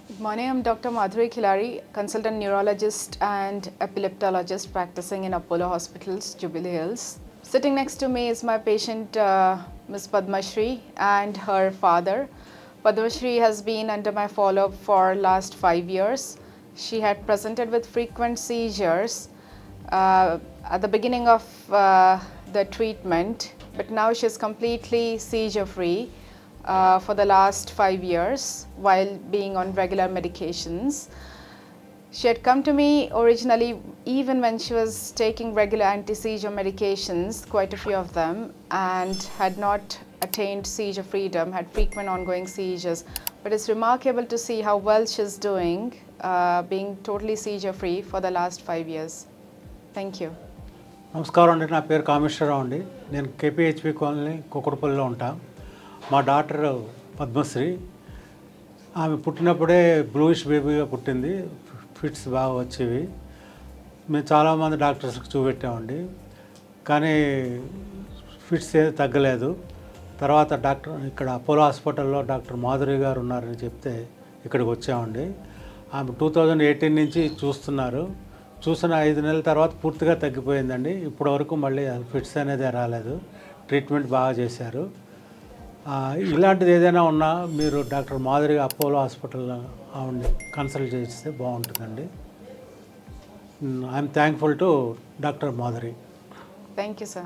Good morning, I'm Dr. Madhuri Khilari, consultant neurologist and epileptologist practicing in Apollo Hospitals, Jubilee Hills. Sitting next to me is my patient, Ms. Padma Shri, and her father. Padma Shri has been under my follow-up for last 5 years. She had presented with frequent seizures at the beginning of the treatment, but now she's completely seizure-free for the last 5 years while being on regular medications. She had come to me originally even when she was taking regular anti-seizure medications, quite a few of them, and had not attained seizure freedom, had frequent ongoing seizures. But it's remarkable to see how well she's doing, being totally seizure-free for the last 5 years. Thank you. నమస్కారం అండి, నా పేరు కామేశ్వరరావు అండి. నేను కేపీహెచ్పి colony కుక్కడపల్లిలో ఉంటా. మా doctor Padmashri. ఆమె పుట్టినప్పుడే బ్లూయిష్ బేబీగా పుట్టింది. ఫిట్స్ బాగా వచ్చేవి. మేము చాలామంది డాక్టర్స్కి చూపెట్టామండి, కానీ ఫిట్స్ ఏది తగ్గలేదు. తర్వాత ఇక్కడ అపోలో హాస్పిటల్లో డాక్టర్ మాధురి గారు ఉన్నారని చెప్తే ఇక్కడికి వచ్చామండి. ఆమె 2018 నుంచి చూస్తున్నారు. చూసిన 5 నెలల తర్వాత పూర్తిగా తగ్గిపోయిందండి. ఇప్పటి వరకు మళ్ళీ ఫిట్స్ అనేది రాలేదు. ట్రీట్మెంట్ బాగా చేశారు. ఇలాంటిది ఏదైనా ఉన్నా మీరు డాక్టర్ మాధురి అపోలో హాస్పిటల్లో ఆవిడని కన్సల్ట్ చేస్తే బాగుంటుందండి. I'm thankful to doctor Madhuri. Thank you, sir.